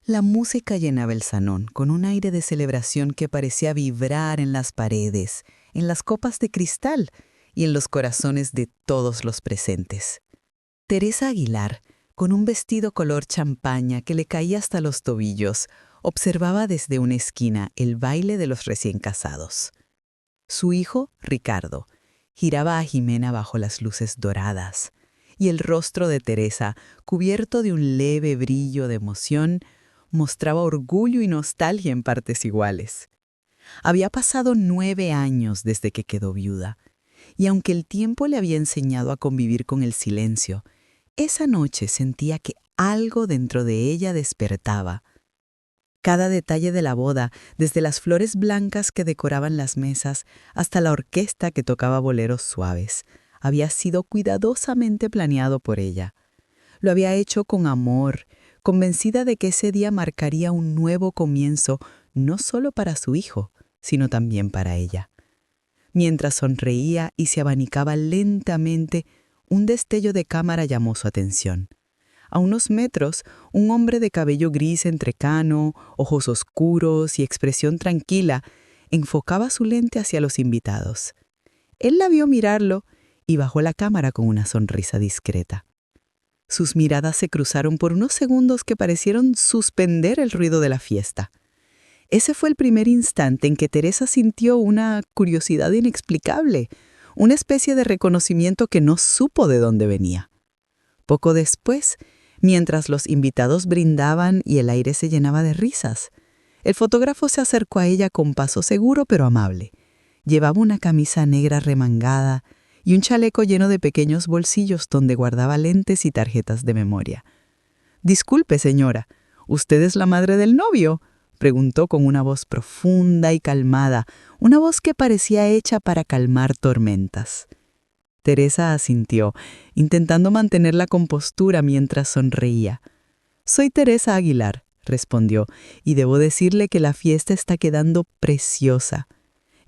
La música llenaba el salón con un aire de celebración que parecía vibrar en las paredes, en las copas de cristal y en los corazones de todos los presentes. Teresa Aguilar, con un vestido color champaña que le caía hasta los tobillos, observaba desde una esquina el baile de los recién casados. Su hijo, Ricardo, giraba a Jimena bajo las luces doradas, y el rostro de Teresa, cubierto de un leve brillo de emoción, mostraba orgullo y nostalgia en partes iguales. Había pasado 9 años desde que quedó viuda, y aunque el tiempo le había enseñado a convivir con el silencio, esa noche sentía que algo dentro de ella despertaba. Cada detalle de la boda, desde las flores blancas que decoraban las mesas hasta la orquesta que tocaba boleros suaves, había sido cuidadosamente planeado por ella. Lo había hecho con amor, convencida de que ese día marcaría un nuevo comienzo no solo para su hijo, sino también para ella. Mientras sonreía y se abanicaba lentamente, un destello de cámara llamó su atención. A unos metros, un hombre de cabello gris entrecano, ojos oscuros y expresión tranquila, enfocaba su lente hacia los invitados. Él la vio mirarlo y bajó la cámara con una sonrisa discreta. Sus miradas se cruzaron por unos segundos que parecieron suspender el ruido de la fiesta. Ese fue el primer instante en que Teresa sintió una curiosidad inexplicable, una especie de reconocimiento que no supo de dónde venía. Poco después, mientras los invitados brindaban y el aire se llenaba de risas, el fotógrafo se acercó a ella con paso seguro pero amable. Llevaba una camisa negra remangada y un chaleco lleno de pequeños bolsillos donde guardaba lentes y tarjetas de memoria. «Disculpe, señora, ¿usted es la madre del novio?», preguntó con una voz profunda y calmada, una voz que parecía hecha para calmar tormentas. Teresa asintió, intentando mantener la compostura mientras sonreía. «Soy Teresa Aguilar», respondió, «y debo decirle que la fiesta está quedando preciosa».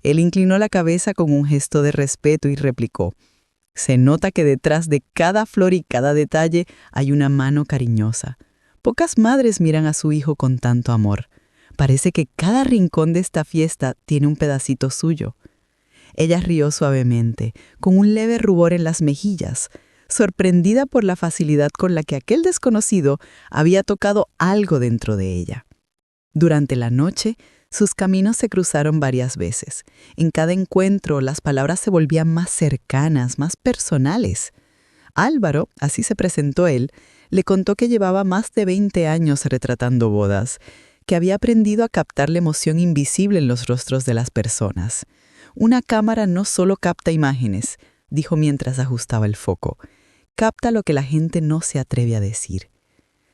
Él inclinó la cabeza con un gesto de respeto y replicó: «Se nota que detrás de cada flor y cada detalle hay una mano cariñosa. Pocas madres miran a su hijo con tanto amor. Parece que cada rincón de esta fiesta tiene un pedacito suyo». Ella rió suavemente, con un leve rubor en las mejillas, sorprendida por la facilidad con la que aquel desconocido había tocado algo dentro de ella. Durante la noche, sus caminos se cruzaron varias veces. En cada encuentro, las palabras se volvían más cercanas, más personales. Álvaro, así se presentó él, le contó que llevaba más de 20 años retratando bodas, que había aprendido a captar la emoción invisible en los rostros de las personas. «Una cámara no solo capta imágenes», dijo mientras ajustaba el foco, «capta lo que la gente no se atreve a decir».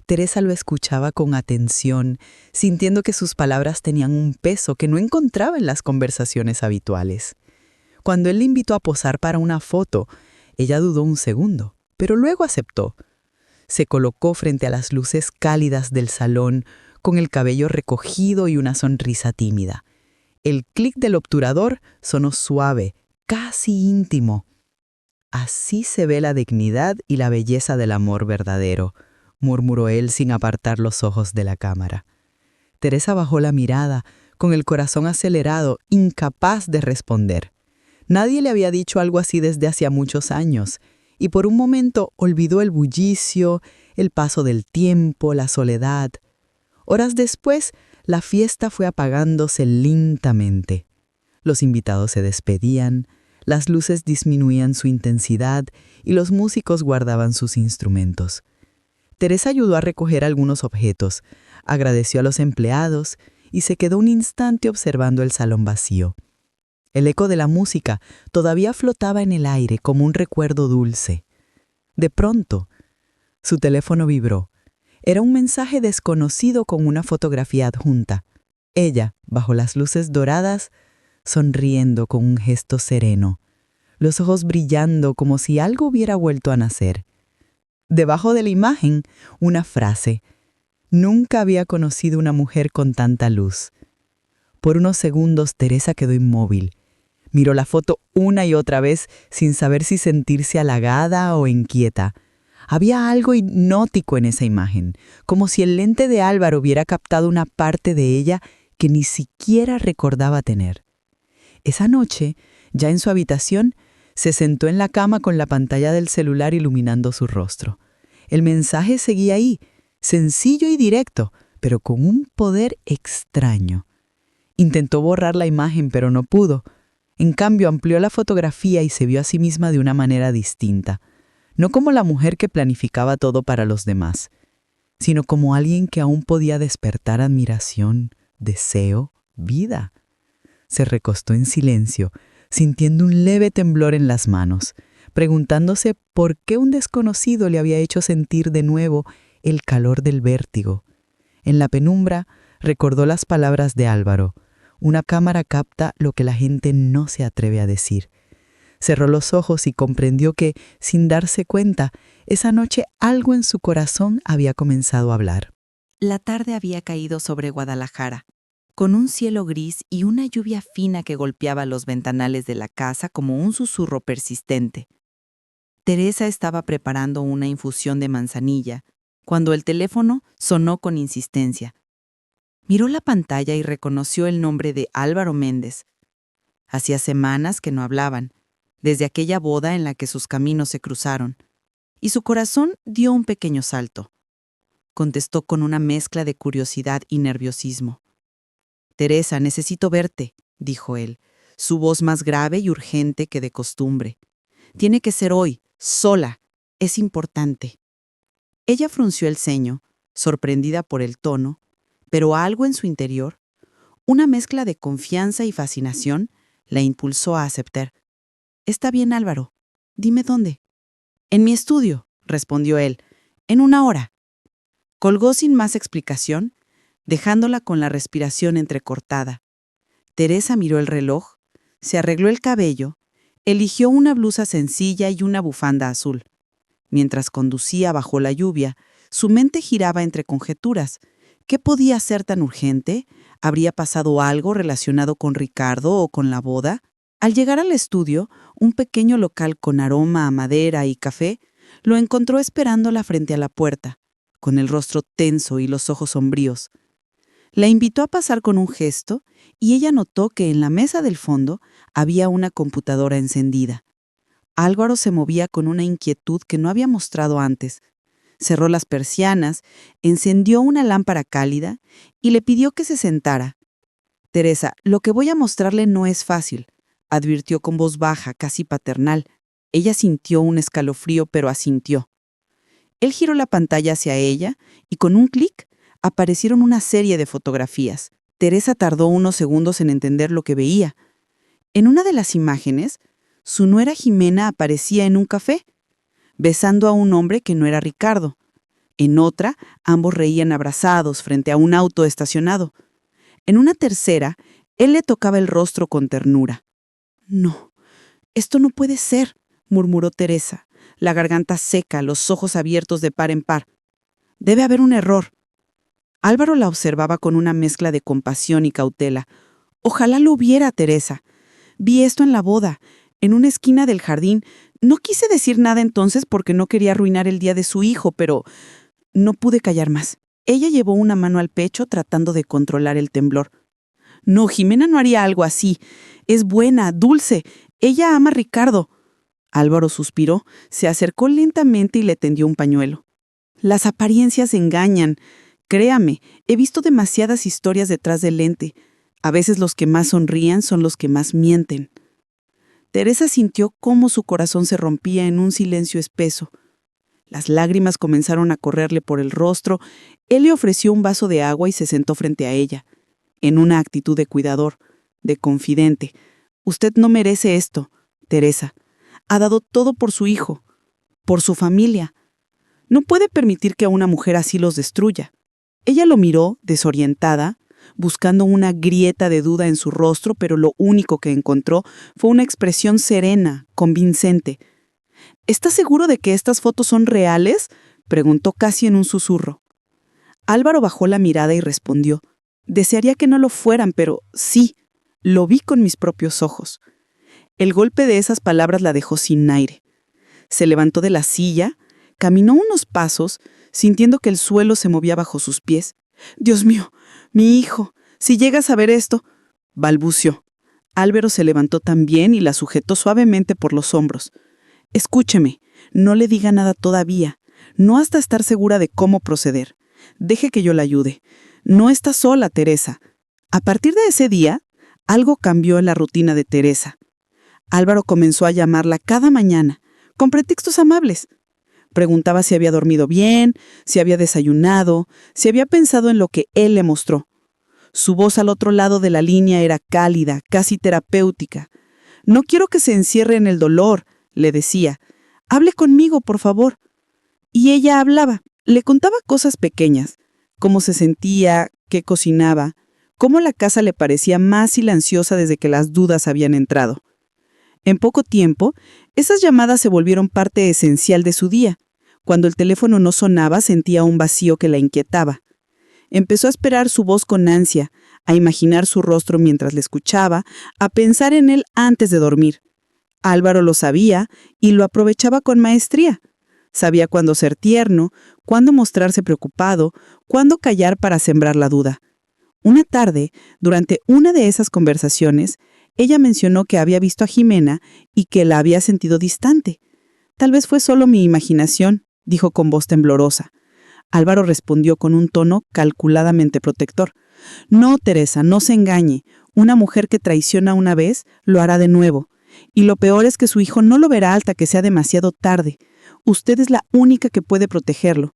Teresa lo escuchaba con atención, sintiendo que sus palabras tenían un peso que no encontraba en las conversaciones habituales. Cuando él le invitó a posar para una foto, ella dudó un segundo, pero luego aceptó. Se colocó frente a las luces cálidas del salón, con el cabello recogido y una sonrisa tímida. El clic del obturador sonó suave, casi íntimo. «Así se ve la dignidad y la belleza del amor verdadero», murmuró él sin apartar los ojos de la cámara. Teresa bajó la mirada, con el corazón acelerado, incapaz de responder. Nadie le había dicho algo así desde hacía muchos años, y por un momento olvidó el bullicio, el paso del tiempo, la soledad. Horas después, la fiesta fue apagándose lentamente. Los invitados se despedían, las luces disminuían su intensidad y los músicos guardaban sus instrumentos. Teresa ayudó a recoger algunos objetos, agradeció a los empleados y se quedó un instante observando el salón vacío. El eco de la música todavía flotaba en el aire como un recuerdo dulce. De pronto, su teléfono vibró. Era un mensaje desconocido con una fotografía adjunta. Ella, bajo las luces doradas, sonriendo con un gesto sereno, los ojos brillando como si algo hubiera vuelto a nacer. Debajo de la imagen, una frase: «Nunca había conocido una mujer con tanta luz». Por unos segundos Teresa quedó inmóvil. Miró la foto una y otra vez sin saber si sentirse halagada o inquieta. Había algo hipnótico en esa imagen, como si el lente de Álvaro hubiera captado una parte de ella que ni siquiera recordaba tener. Esa noche, ya en su habitación, se sentó en la cama con la pantalla del celular iluminando su rostro. El mensaje seguía ahí, sencillo y directo, pero con un poder extraño. Intentó borrar la imagen, pero no pudo. En cambio, amplió la fotografía y se vio a sí misma de una manera distinta. No como la mujer que planificaba todo para los demás, sino como alguien que aún podía despertar admiración, deseo, vida. Se recostó en silencio, sintiendo un leve temblor en las manos, preguntándose por qué un desconocido le había hecho sentir de nuevo el calor del vértigo. En la penumbra recordó las palabras de Álvaro: una cámara capta lo que la gente no se atreve a decir. Cerró los ojos y comprendió que, sin darse cuenta, esa noche algo en su corazón había comenzado a hablar. La tarde había caído sobre Guadalajara, con un cielo gris y una lluvia fina que golpeaba los ventanales de la casa como un susurro persistente. Teresa estaba preparando una infusión de manzanilla, cuando el teléfono sonó con insistencia. Miró la pantalla y reconoció el nombre de Álvaro Méndez. Hacía semanas que no hablaban, desde aquella boda en la que sus caminos se cruzaron, y su corazón dio un pequeño salto. Contestó con una mezcla de curiosidad y nerviosismo. «Teresa, necesito verte», dijo él, su voz más grave y urgente que de costumbre. «Tiene que ser hoy, sola. Es importante». Ella frunció el ceño, sorprendida por el tono, pero algo en su interior, una mezcla de confianza y fascinación, la impulsó a aceptar. «Está bien, Álvaro. Dime dónde». «En mi estudio», respondió él. «En 1 hora». Colgó sin más explicación, dejándola con la respiración entrecortada. Teresa miró el reloj, se arregló el cabello, eligió una blusa sencilla y una bufanda azul. Mientras conducía bajo la lluvia, su mente giraba entre conjeturas. ¿Qué podía ser tan urgente? ¿Habría pasado algo relacionado con Ricardo o con la boda? Al llegar al estudio, un pequeño local con aroma a madera y café, lo encontró esperándola frente a la puerta, con el rostro tenso y los ojos sombríos. La invitó a pasar con un gesto y ella notó que en la mesa del fondo había una computadora encendida. Álvaro se movía con una inquietud que no había mostrado antes. Cerró las persianas, encendió una lámpara cálida y le pidió que se sentara. «Teresa, lo que voy a mostrarle no es fácil», advirtió con voz baja, casi paternal. Ella sintió un escalofrío, pero asintió. Él giró la pantalla hacia ella y con un clic aparecieron una serie de fotografías. Teresa tardó unos segundos en entender lo que veía. En una de las imágenes, su nuera Jimena aparecía en un café, besando a un hombre que no era Ricardo. En otra, ambos reían abrazados frente a un auto estacionado. En una tercera, él le tocaba el rostro con ternura. «No, esto no puede ser», murmuró Teresa, la garganta seca, los ojos abiertos de par en par. «Debe haber un error». Álvaro la observaba con una mezcla de compasión y cautela. «Ojalá lo hubiera, Teresa. Vi esto en la boda, en una esquina del jardín. No quise decir nada entonces porque no quería arruinar el día de su hijo, pero no pude callar más». Ella llevó una mano al pecho tratando de controlar el temblor. «No, Jimena no haría algo así. Es buena, dulce. Ella ama a Ricardo». Álvaro suspiró, se acercó lentamente y le tendió un pañuelo. «Las apariencias engañan. Créame, he visto demasiadas historias detrás del lente. A veces los que más sonrían son los que más mienten». Teresa sintió cómo su corazón se rompía en un silencio espeso. Las lágrimas comenzaron a correrle por el rostro. Él le ofreció un vaso de agua y se sentó frente a ella, en una actitud de cuidador, de confidente. «Usted no merece esto, Teresa. Ha dado todo por su hijo, por su familia. No puede permitir que a una mujer así los destruya». Ella lo miró, desorientada, buscando una grieta de duda en su rostro, pero lo único que encontró fue una expresión serena, convincente. «¿Estás seguro de que estas fotos son reales?», preguntó casi en un susurro. Álvaro bajó la mirada y respondió: «Desearía que no lo fueran, pero sí, lo vi con mis propios ojos». El golpe de esas palabras la dejó sin aire. Se levantó de la silla, Caminó unos pasos, sintiendo que el suelo se movía bajo sus pies. «Dios mío, mi hijo, si llegas a ver esto», balbució. Álvaro se levantó también y la sujetó suavemente por los hombros. «Escúcheme, no le diga nada todavía, no hasta estar segura de cómo proceder. Deje que yo la ayude. No está sola, Teresa». A partir de ese día, algo cambió en la rutina de Teresa. Álvaro comenzó a llamarla cada mañana, con pretextos amables. Preguntaba si había dormido bien, si había desayunado, si había pensado en lo que él le mostró. Su voz al otro lado de la línea era cálida, casi terapéutica. «No quiero que se encierre en el dolor», le decía. «Hable conmigo, por favor». Y ella hablaba, le contaba cosas pequeñas, cómo se sentía, qué cocinaba, cómo la casa le parecía más silenciosa desde que las dudas habían entrado. En poco tiempo, esas llamadas se volvieron parte esencial de su día. Cuando el teléfono no sonaba, sentía un vacío que la inquietaba. Empezó a esperar su voz con ansia, a imaginar su rostro mientras le escuchaba, a pensar en él antes de dormir. Álvaro lo sabía y lo aprovechaba con maestría. Sabía cuándo ser tierno, cuándo mostrarse preocupado, cuándo callar para sembrar la duda. Una tarde, durante una de esas conversaciones, ella mencionó que había visto a Jimena y que la había sentido distante. «Tal vez fue solo mi imaginación», dijo con voz temblorosa. Álvaro respondió con un tono calculadamente protector. «No, Teresa, no se engañe. Una mujer que traiciona una vez lo hará de nuevo. Y lo peor es que su hijo no lo verá hasta que sea demasiado tarde. Usted es la única que puede protegerlo».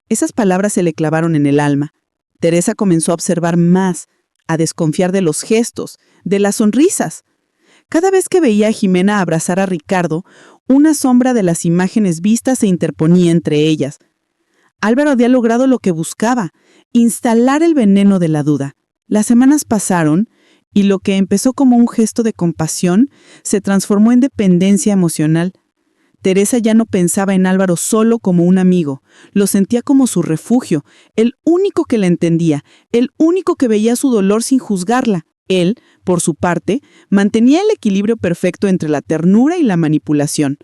Esas palabras se le clavaron en el alma. Teresa comenzó a observar más, a desconfiar de los gestos, de las sonrisas. Cada vez que veía a Jimena abrazar a Ricardo, una sombra de las imágenes vistas se interponía entre ellas. Álvaro había logrado lo que buscaba, instalar el veneno de la duda. Las semanas pasaron y lo que empezó como un gesto de compasión se transformó en dependencia emocional. Teresa ya no pensaba en Álvaro solo como un amigo, lo sentía como su refugio, el único que la entendía, el único que veía su dolor sin juzgarla. Él, por su parte, mantenía el equilibrio perfecto entre la ternura y la manipulación.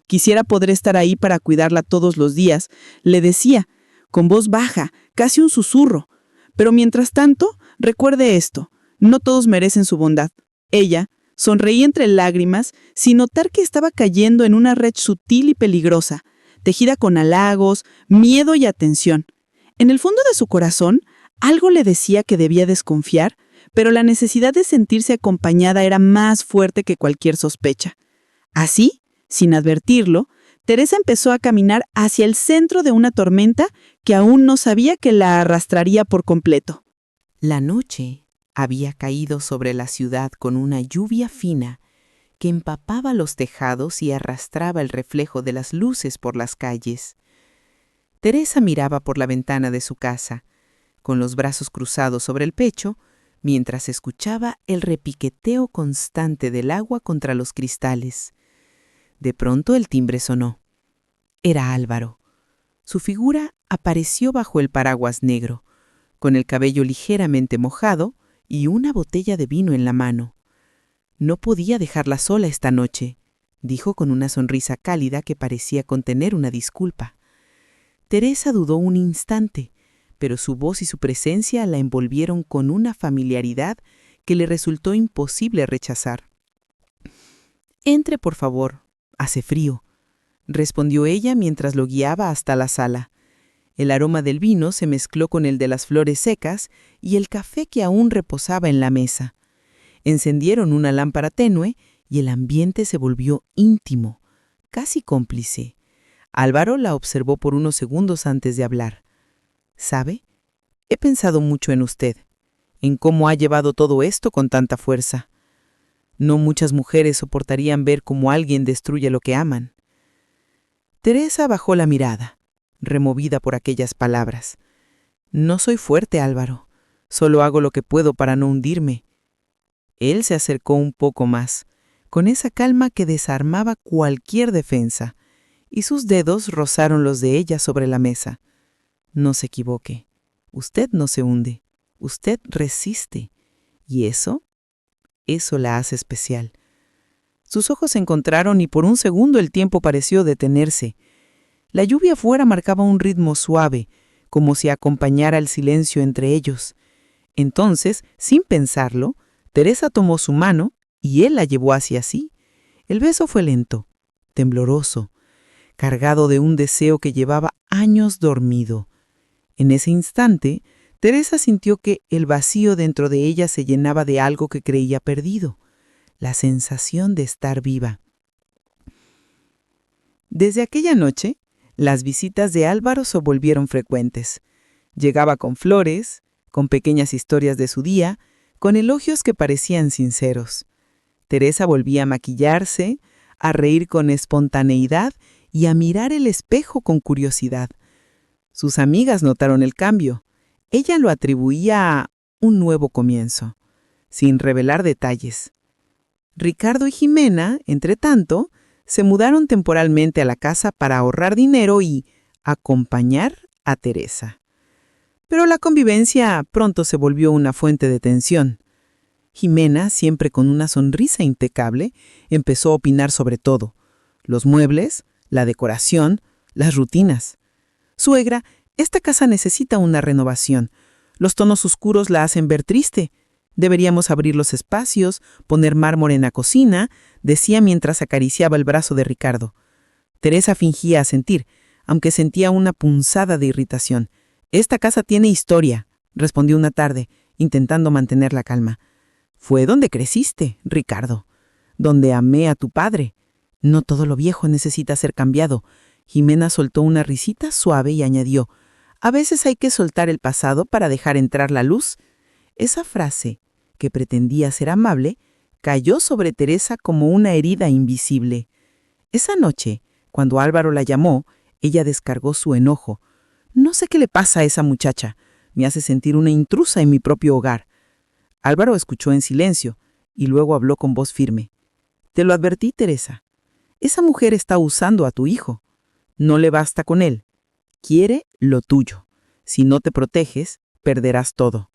«Quisiera poder estar ahí para cuidarla todos los días», le decía, con voz baja, casi un susurro. «Pero mientras tanto, recuerde esto, no todos merecen su bondad». Ella sonreía entre lágrimas, sin notar que estaba cayendo en una red sutil y peligrosa, tejida con halagos, miedo y atención. En el fondo de su corazón, algo le decía que debía desconfiar, pero la necesidad de sentirse acompañada era más fuerte que cualquier sospecha. Así, sin advertirlo, Teresa empezó a caminar hacia el centro de una tormenta que aún no sabía que la arrastraría por completo. La noche había caído sobre la ciudad con una lluvia fina que empapaba los tejados y arrastraba el reflejo de las luces por las calles. Teresa miraba por la ventana de su casa, con los brazos cruzados sobre el pecho, mientras escuchaba el repiqueteo constante del agua contra los cristales. De pronto el timbre sonó. Era Álvaro. Su figura apareció bajo el paraguas negro, con el cabello ligeramente mojado y una botella de vino en la mano. «No podía dejarla sola esta noche», dijo con una sonrisa cálida que parecía contener una disculpa. Teresa dudó un instante, pero su voz y su presencia la envolvieron con una familiaridad que le resultó imposible rechazar. «Entre, por favor, hace frío», respondió ella mientras lo guiaba hasta la sala. El aroma del vino se mezcló con el de las flores secas y el café que aún reposaba en la mesa. Encendieron una lámpara tenue y el ambiente se volvió íntimo, casi cómplice. Álvaro la observó por unos segundos antes de hablar. «¿Sabe? He pensado mucho en usted, en cómo ha llevado todo esto con tanta fuerza. No muchas mujeres soportarían ver cómo alguien destruye lo que aman». Teresa bajó la mirada, removida por aquellas palabras. «No soy fuerte, Álvaro. Solo hago lo que puedo para no hundirme». Él se acercó un poco más, con esa calma que desarmaba cualquier defensa, y sus dedos rozaron los de ella sobre la mesa. «No se equivoque. Usted no se hunde. Usted resiste. Y eso la hace especial». Sus ojos se encontraron y por un segundo el tiempo pareció detenerse. La lluvia afuera marcaba un ritmo suave, como si acompañara el silencio entre ellos. Entonces, sin pensarlo, Teresa tomó su mano y él la llevó hacia sí. El beso fue lento, tembloroso, cargado de un deseo que llevaba años dormido. En ese instante, Teresa sintió que el vacío dentro de ella se llenaba de algo que creía perdido, la sensación de estar viva. Desde aquella noche, las visitas de Álvaro se volvieron frecuentes. Llegaba con flores, con pequeñas historias de su día, con elogios que parecían sinceros. Teresa volvía a maquillarse, a reír con espontaneidad y a mirar el espejo con curiosidad. Sus amigas notaron el cambio. Ella lo atribuía a un nuevo comienzo, sin revelar detalles. Ricardo y Jimena, entre tanto, se mudaron temporalmente a la casa para ahorrar dinero y acompañar a Teresa. Pero la convivencia pronto se volvió una fuente de tensión. Jimena, siempre con una sonrisa impecable, empezó a opinar sobre todo: los muebles, la decoración, las rutinas. Suegra, esta casa necesita una renovación. Los tonos oscuros la hacen ver triste. Deberíamos abrir los espacios, poner mármol en la cocina, decía mientras acariciaba el brazo de Ricardo. Teresa fingía asentir, aunque sentía una punzada de irritación. Esta casa tiene historia, respondió una tarde, intentando mantener la calma. Fue donde creciste, Ricardo, donde amé a tu padre. No todo lo viejo necesita ser cambiado. Jimena soltó una risita suave y añadió: a veces hay que soltar el pasado para dejar entrar la luz. Esa frase, que pretendía ser amable, cayó sobre Teresa como una herida invisible. Esa noche, cuando Álvaro la llamó, ella descargó su enojo. No sé qué le pasa a esa muchacha. Me hace sentir una intrusa en mi propio hogar. Álvaro escuchó en silencio y luego habló con voz firme. Te lo advertí, Teresa. Esa mujer está usando a tu hijo. No le basta con él. Quiere lo tuyo. Si no te proteges, perderás todo.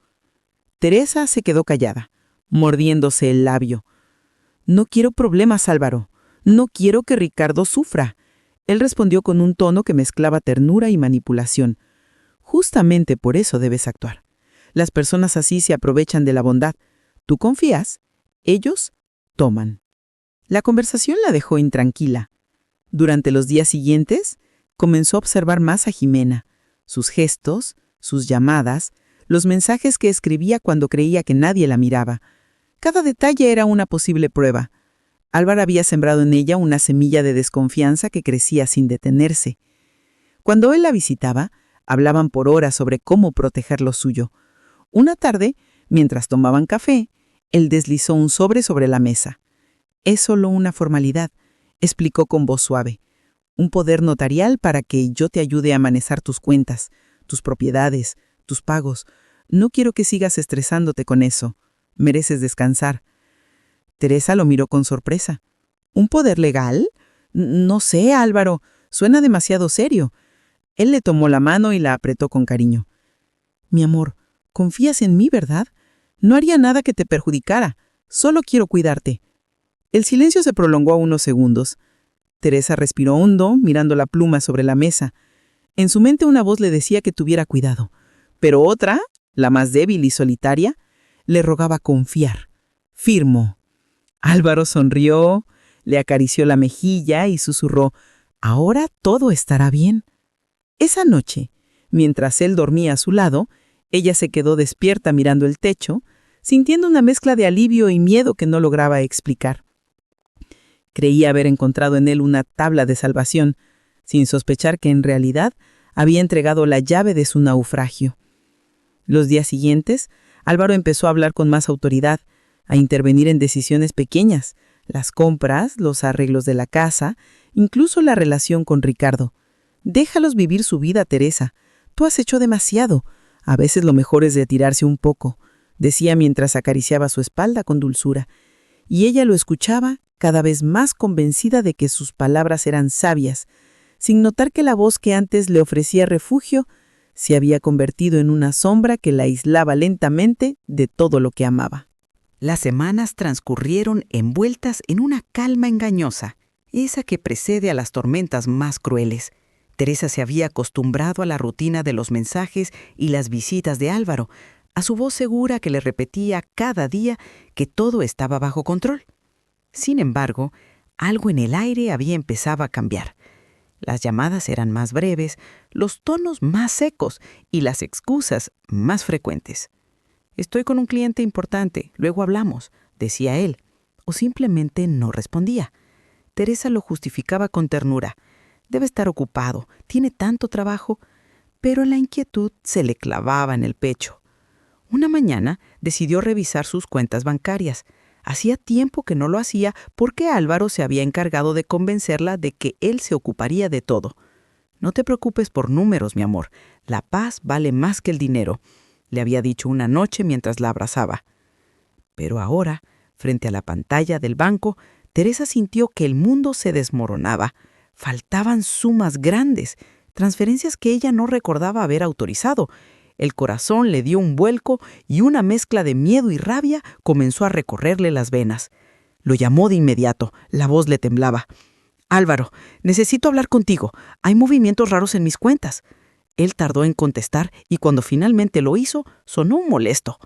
Teresa se quedó callada, mordiéndose el labio. No quiero problemas, Álvaro. No quiero que Ricardo sufra. Él respondió con un tono que mezclaba ternura y manipulación. Justamente por eso debes actuar. Las personas así se aprovechan de la bondad. Tú confías, ellos toman. La conversación la dejó intranquila. Durante los días siguientes, comenzó a observar más a Jimena, sus gestos, sus llamadas, los mensajes que escribía cuando creía que nadie la miraba. Cada detalle era una posible prueba. Álvaro había sembrado en ella una semilla de desconfianza que crecía sin detenerse. Cuando él la visitaba, hablaban por horas sobre cómo proteger lo suyo. Una tarde, mientras tomaban café, él deslizó un sobre la mesa. Es solo una formalidad, explicó con voz suave. Un poder notarial para que yo te ayude a manejar tus cuentas, tus propiedades, tus pagos. No quiero que sigas estresándote con eso. Mereces descansar. Teresa lo miró con sorpresa. ¿Un poder legal? No sé, Álvaro. Suena demasiado serio. Él le tomó la mano y la apretó con cariño. Mi amor, confías en mí, ¿verdad? No haría nada que te perjudicara. Solo quiero cuidarte. El silencio se prolongó unos segundos. Teresa respiró hondo, mirando la pluma sobre la mesa. En su mente una voz le decía que tuviera cuidado, pero otra, la más débil y solitaria, le rogaba confiar. Firmo. Álvaro sonrió, le acarició la mejilla y susurró: ahora todo estará bien. Esa noche, mientras él dormía a su lado, ella se quedó despierta mirando el techo, sintiendo una mezcla de alivio y miedo que no lograba explicar. Creía haber encontrado en él una tabla de salvación, sin sospechar que en realidad había entregado la llave de su naufragio. Los días siguientes, Álvaro empezó a hablar con más autoridad, a intervenir en decisiones pequeñas, las compras, los arreglos de la casa, incluso la relación con Ricardo. Déjalos vivir su vida, Teresa. Tú has hecho demasiado. A veces lo mejor es retirarse un poco, decía mientras acariciaba su espalda con dulzura. Y ella lo escuchaba, cada vez más convencida de que sus palabras eran sabias, sin notar que la voz que antes le ofrecía refugio se había convertido en una sombra que la aislaba lentamente de todo lo que amaba. Las semanas transcurrieron envueltas en una calma engañosa, esa que precede a las tormentas más crueles. Teresa se había acostumbrado a la rutina de los mensajes y las visitas de Álvaro, a su voz segura que le repetía cada día que todo estaba bajo control. Sin embargo, algo en el aire había empezado a cambiar. Las llamadas eran más breves, los tonos más secos y las excusas más frecuentes. «Estoy con un cliente importante, luego hablamos», decía él, o simplemente no respondía. Teresa lo justificaba con ternura. «Debe estar ocupado, tiene tanto trabajo», pero la inquietud se le clavaba en el pecho. Una mañana decidió revisar sus cuentas bancarias. Hacía tiempo que no lo hacía porque Álvaro se había encargado de convencerla de que él se ocuparía de todo. «No te preocupes por números, mi amor. La paz vale más que el dinero», le había dicho una noche mientras la abrazaba. Pero ahora, frente a la pantalla del banco, Teresa sintió que el mundo se desmoronaba. Faltaban sumas grandes, transferencias que ella no recordaba haber autorizado. El corazón le dio un vuelco y una mezcla de miedo y rabia comenzó a recorrerle las venas. Lo llamó de inmediato, la voz le temblaba. «Álvaro, necesito hablar contigo. Hay movimientos raros en mis cuentas». Él tardó en contestar y cuando finalmente lo hizo, sonó un molesto.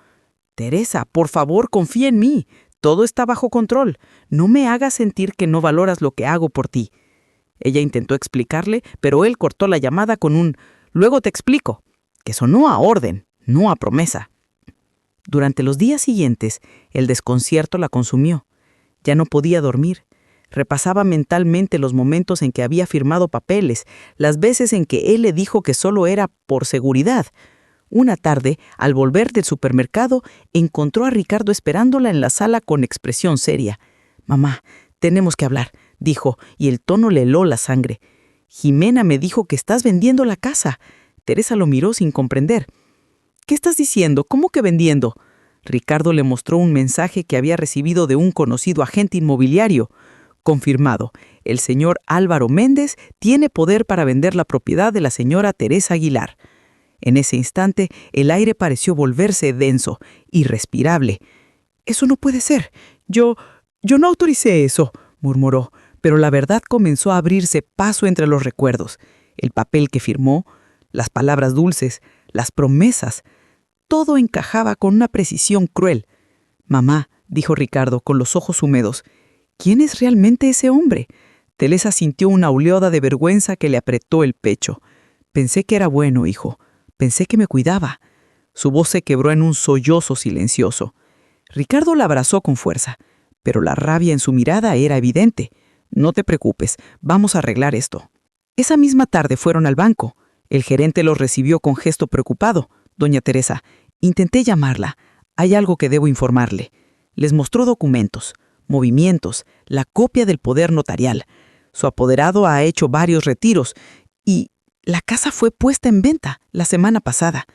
«Teresa, por favor, confía en mí. Todo está bajo control. No me hagas sentir que no valoras lo que hago por ti». Ella intentó explicarle, pero él cortó la llamada con un «luego te explico», que sonó a orden, no a promesa. Durante los días siguientes, el desconcierto la consumió. Ya no podía dormir. Repasaba mentalmente los momentos en que había firmado papeles, las veces en que él le dijo que solo era por seguridad. Una tarde, al volver del supermercado, encontró a Ricardo esperándola en la sala con expresión seria. «Mamá, tenemos que hablar», dijo, y el tono le heló la sangre. «Jimena me dijo que estás vendiendo la casa». Teresa lo miró sin comprender. «¿Qué estás diciendo? ¿Cómo que vendiendo?» Ricardo le mostró un mensaje que había recibido de un conocido agente inmobiliario. «Confirmado. El señor Álvaro Méndez tiene poder para vender la propiedad de la señora Teresa Aguilar». En ese instante, el aire pareció volverse denso, irrespirable. «Eso no puede ser. Yo no autoricé eso», murmuró, pero la verdad comenzó a abrirse paso entre los recuerdos. El papel que firmó, las palabras dulces, las promesas, todo encajaba con una precisión cruel. «Mamá», dijo Ricardo con los ojos húmedos, «¿quién es realmente ese hombre?» Teresa sintió una oleada de vergüenza que le apretó el pecho. «Pensé que era bueno, hijo. Pensé que me cuidaba». Su voz se quebró en un sollozo silencioso. Ricardo la abrazó con fuerza, pero la rabia en su mirada era evidente. «No te preocupes, vamos a arreglar esto». Esa misma tarde fueron al banco. El gerente los recibió con gesto preocupado. «Doña Teresa, intenté llamarla. Hay algo que debo informarle». Les mostró documentos, movimientos, la copia del poder notarial. Su apoderado ha hecho varios retiros y la casa fue puesta en venta la semana pasada.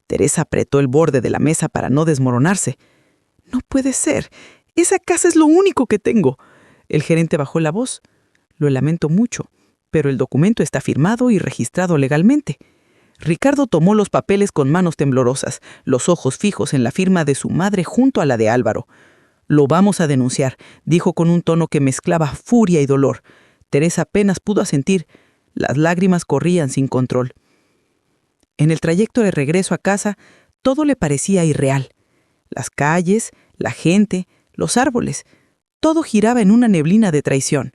Teresa apretó el borde de la mesa para no desmoronarse. «No puede ser. Esa casa es lo único que tengo». El gerente bajó la voz. «Lo lamento mucho, pero el documento está firmado y registrado legalmente». Ricardo tomó los papeles con manos temblorosas, los ojos fijos en la firma de su madre junto a la de Álvaro. «Lo vamos a denunciar», dijo con un tono que mezclaba furia y dolor. Teresa apenas pudo asentir. Las lágrimas corrían sin control. En el trayecto de regreso a casa, todo le parecía irreal. Las calles, la gente, los árboles, todo giraba en una neblina de traición.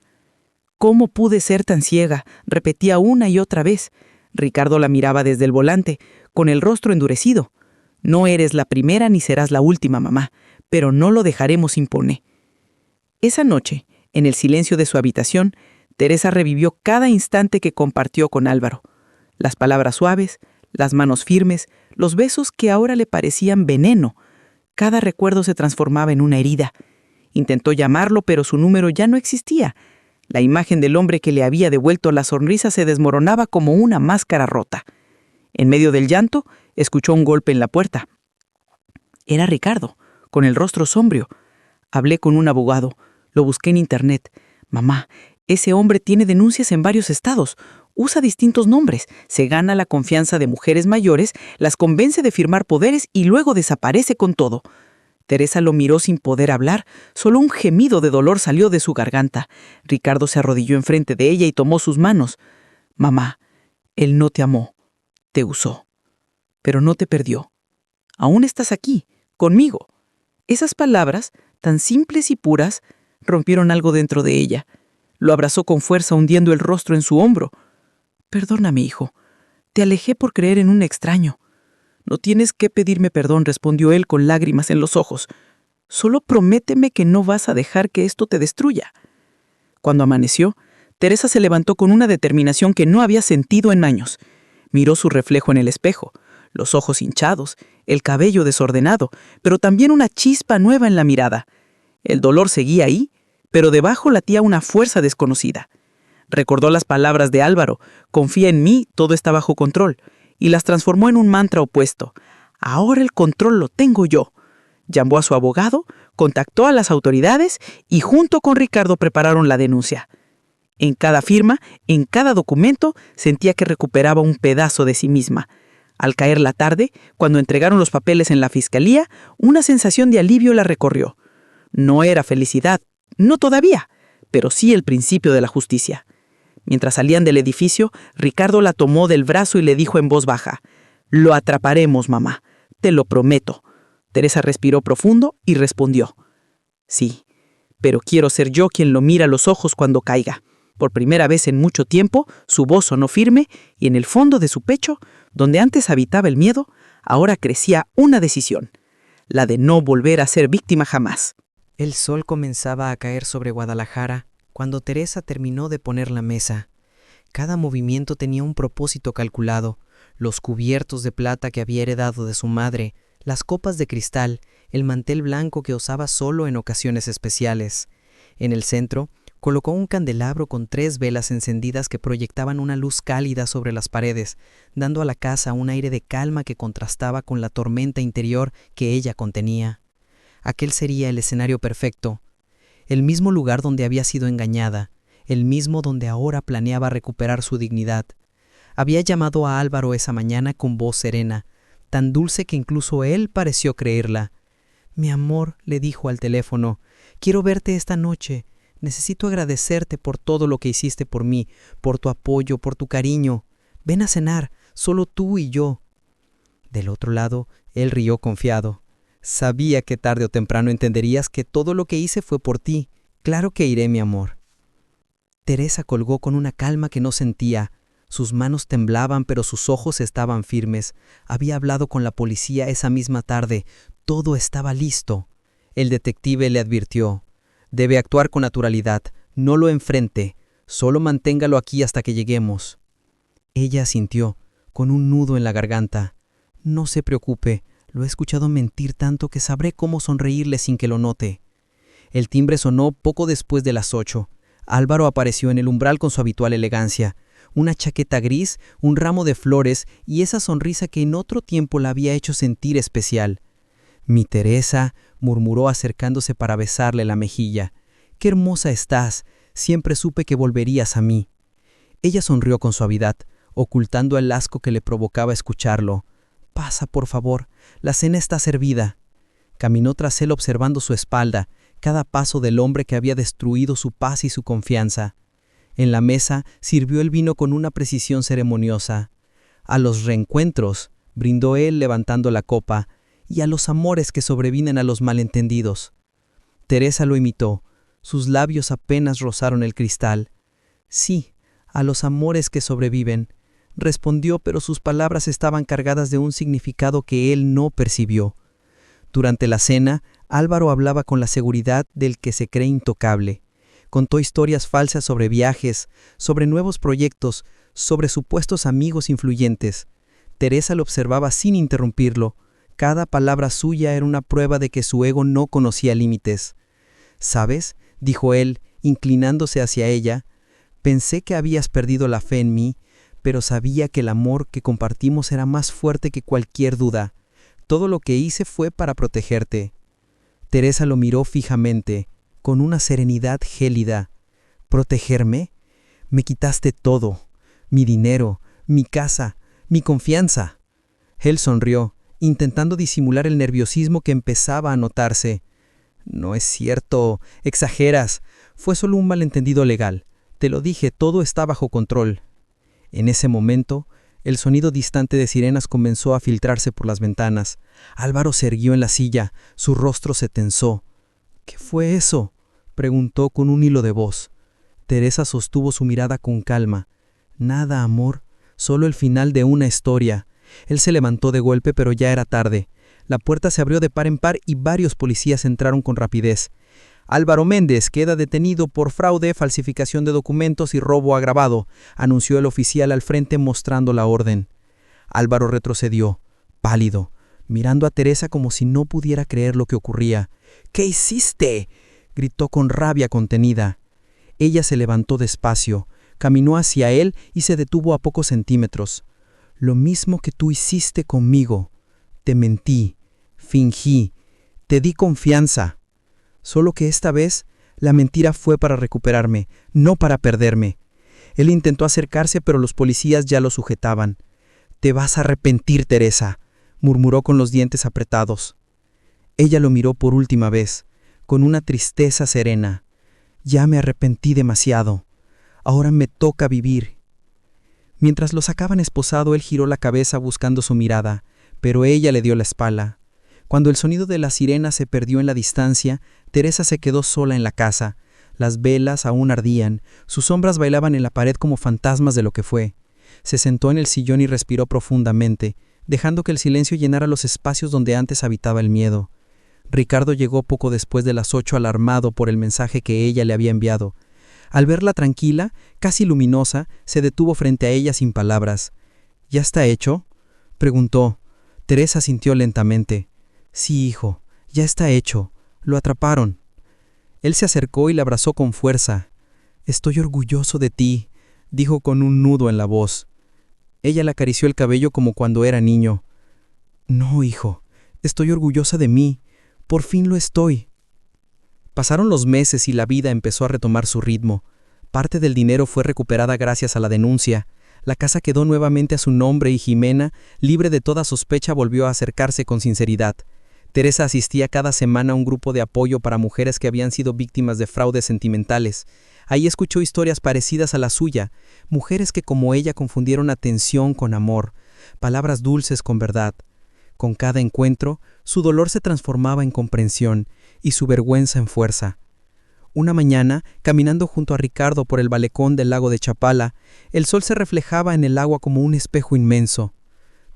«¿Cómo pude ser tan ciega?», repetía una y otra vez. Ricardo la miraba desde el volante, con el rostro endurecido. «No eres la primera ni serás la última, mamá, pero no lo dejaremos impune». Esa noche, en el silencio de su habitación, Teresa revivió cada instante que compartió con Álvaro. Las palabras suaves, las manos firmes, los besos que ahora le parecían veneno. Cada recuerdo se transformaba en una herida. Intentó llamarlo, pero su número ya no existía. La imagen del hombre que le había devuelto la sonrisa se desmoronaba como una máscara rota. En medio del llanto, escuchó un golpe en la puerta. Era Ricardo, con el rostro sombrio. «Hablé con un abogado. Lo busqué en internet. Mamá, ese hombre tiene denuncias en varios estados. Usa distintos nombres. Se gana la confianza de mujeres mayores, las convence de firmar poderes y luego desaparece con todo». Teresa lo miró sin poder hablar. Solo un gemido de dolor salió de su garganta. Ricardo se arrodilló enfrente de ella y tomó sus manos. «Mamá, Él no te amó, te usó, pero no te perdió. Aún estás aquí, conmigo. Esas palabras, tan simples y puras, rompieron algo dentro de ella. Lo abrazó con fuerza, hundiendo el rostro en su hombro. Perdóname, hijo. Te alejé por creer en un extraño. No tienes que pedirme perdón, respondió él con lágrimas en los ojos. Solo prométeme que no vas a dejar que esto te destruya. Cuando amaneció, Teresa se levantó con una determinación que no había sentido en años. Miró su reflejo en el espejo, los ojos hinchados, el cabello desordenado, pero también una chispa nueva en la mirada. El dolor seguía ahí, pero debajo latía una fuerza desconocida. Recordó las palabras de Álvaro: confía en mí, todo está bajo control, y las transformó en un mantra opuesto: ahora el control lo tengo yo. Llamó a su abogado, contactó a las autoridades y junto con Ricardo prepararon la denuncia. En cada firma, en cada documento, sentía que recuperaba un pedazo de sí misma. Al caer la tarde, cuando entregaron los papeles en la fiscalía, una sensación de alivio la recorrió. No era felicidad, no todavía, pero sí el principio de la justicia. Mientras salían del edificio, Ricardo la tomó del brazo y le dijo en voz baja: «Lo atraparemos, mamá, te lo prometo». Teresa respiró profundo y respondió: «Sí, pero quiero ser yo quien lo mira a los ojos cuando caiga». Por primera vez en mucho tiempo, su voz sonó firme y en el fondo de su pecho, donde antes habitaba el miedo, ahora crecía una decisión: la de no volver a ser víctima jamás. El sol comenzaba a caer sobre Guadalajara cuando Teresa terminó de poner la mesa. Cada movimiento tenía un propósito calculado: los cubiertos de plata que había heredado de su madre, las copas de cristal, el mantel blanco que usaba solo en ocasiones especiales. En el centro, colocó un candelabro con 3 velas encendidas que proyectaban una luz cálida sobre las paredes, dando a la casa un aire de calma que contrastaba con la tormenta interior que ella contenía. Aquel sería el escenario perfecto, el mismo lugar donde había sido engañada, el mismo donde ahora planeaba recuperar su dignidad. Había llamado a Álvaro esa mañana con voz serena, tan dulce que incluso él pareció creerla. «Mi amor», le dijo al teléfono, «quiero verte esta noche. Necesito agradecerte por todo lo que hiciste por mí, por tu apoyo, por tu cariño. Ven a cenar, solo tú y yo». Del otro lado, él rió confiado. «Sabía que tarde o temprano entenderías que todo lo que hice fue por ti. Claro que iré, mi amor». Teresa colgó con una calma que no sentía. Sus manos temblaban, pero sus ojos estaban firmes. Había hablado con la policía esa misma tarde. Todo estaba listo. El detective le advirtió: «Debe actuar con naturalidad, no lo enfrente, solo manténgalo aquí hasta que lleguemos». Ella asintió, con un nudo en la garganta. «No se preocupe, lo he escuchado mentir tanto que sabré cómo sonreírle sin que lo note». El timbre sonó poco después de las 8. Álvaro apareció en el umbral con su habitual elegancia, una chaqueta gris, un ramo de flores y esa sonrisa que en otro tiempo la había hecho sentir especial. «Mi Teresa», murmuró acercándose para besarle la mejilla. «Qué hermosa estás, siempre supe que volverías a mí». Ella sonrió con suavidad, ocultando el asco que le provocaba escucharlo. «Pasa, por favor, la cena está servida». Caminó tras él observando su espalda, cada paso del hombre que había destruido su paz y su confianza. En la mesa sirvió el vino con una precisión ceremoniosa. «A los reencuentros», brindó él levantando la copa, «y a los amores que sobrevienen a los malentendidos». Teresa lo imitó. Sus labios apenas rozaron el cristal. «Sí, a los amores que sobreviven», respondió, pero sus palabras estaban cargadas de un significado que él no percibió. Durante la cena, Álvaro hablaba con la seguridad del que se cree intocable. Contó historias falsas sobre viajes, sobre nuevos proyectos, sobre supuestos amigos influyentes. Teresa lo observaba sin interrumpirlo. Cada palabra suya era una prueba de que su ego no conocía límites. «¿Sabes?», dijo él, inclinándose hacia ella, «pensé que habías perdido la fe en mí, pero sabía que el amor que compartimos era más fuerte que cualquier duda. Todo lo que hice fue para protegerte». Teresa lo miró fijamente, con una serenidad gélida. «¿Protegerme? Me quitaste todo, mi dinero, mi casa, mi confianza». Él sonrió, intentando disimular el nerviosismo que empezaba a notarse. «No es cierto, exageras. Fue solo un malentendido legal. Te lo dije, todo está bajo control». En ese momento, el sonido distante de sirenas comenzó a filtrarse por las ventanas. Álvaro se erguió en la silla, su rostro se tensó. ¿Qué fue eso?, preguntó con un hilo de voz. Teresa sostuvo su mirada con calma. Nada, amor, solo el final de una historia. Él se levantó de golpe, pero ya era tarde. La puerta se abrió de par en par y varios policías entraron con rapidez. Álvaro Méndez queda detenido por fraude, falsificación de documentos y robo agravado, anunció el oficial al frente mostrando la orden. Álvaro retrocedió, pálido, mirando a Teresa como si no pudiera creer lo que ocurría. ¿Qué hiciste?, gritó con rabia contenida. Ella se levantó despacio, caminó hacia él y se detuvo a pocos centímetros. Lo mismo que tú hiciste conmigo. Te mentí, fingí, te di confianza. Solo que esta vez la mentira fue para recuperarme, no para perderme. Él intentó acercarse, pero los policías ya lo sujetaban. «Te vas a arrepentir, Teresa», murmuró con los dientes apretados. Ella lo miró por última vez, con una tristeza serena. «Ya me arrepentí demasiado. Ahora me toca vivir». Mientras lo sacaban esposado, él giró la cabeza buscando su mirada, pero ella le dio la espalda. Cuando el sonido de la sirena se perdió en la distancia, Teresa se quedó sola en la casa. Las velas aún ardían, sus sombras bailaban en la pared como fantasmas de lo que fue. Se sentó en el sillón y respiró profundamente, dejando que el silencio llenara los espacios donde antes habitaba el miedo. Ricardo llegó poco después de las 8, alarmado por el mensaje que ella le había enviado. Al verla tranquila, casi luminosa, se detuvo frente a ella sin palabras. «¿Ya está hecho?», preguntó. Teresa sintió lentamente. «Sí, hijo, ya está hecho. Lo atraparon». Él se acercó y la abrazó con fuerza. «Estoy orgulloso de ti», dijo con un nudo en la voz. Ella le acarició el cabello como cuando era niño. «No, hijo, estoy orgullosa de mí. Por fin lo estoy». Pasaron los meses y la vida empezó a retomar su ritmo. Parte del dinero fue recuperada gracias a la denuncia. La casa quedó nuevamente a su nombre y Jimena, libre de toda sospecha, volvió a acercarse con sinceridad. Teresa asistía cada semana a un grupo de apoyo para mujeres que habían sido víctimas de fraudes sentimentales. Ahí escuchó historias parecidas a la suya, mujeres que como ella confundieron atención con amor, palabras dulces con verdad. Con cada encuentro, su dolor se transformaba en comprensión y su vergüenza en fuerza. Una mañana, caminando junto a Ricardo por el malecón del lago de Chapala, el sol se reflejaba en el agua como un espejo inmenso.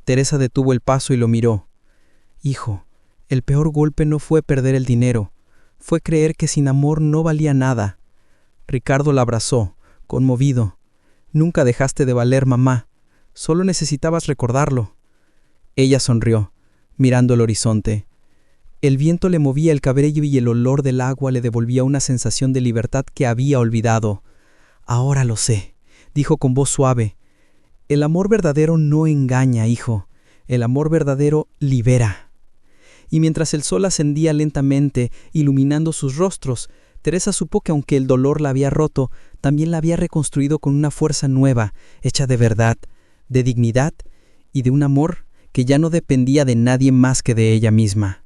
Teresa detuvo el paso y lo miró. «Hijo, el peor golpe no fue perder el dinero, fue creer que sin amor no valía nada». Ricardo la abrazó, conmovido. «Nunca dejaste de valer, mamá. Solo necesitabas recordarlo». Ella sonrió, mirando el horizonte. El viento le movía el cabello y el olor del agua le devolvía una sensación de libertad que había olvidado. «Ahora lo sé», dijo con voz suave. «El amor verdadero no engaña, hijo. El amor verdadero libera». Y mientras el sol ascendía lentamente, iluminando sus rostros, Teresa supo que aunque el dolor la había roto, también la había reconstruido con una fuerza nueva, hecha de verdad, de dignidad y de un amor que ya no dependía de nadie más que de ella misma.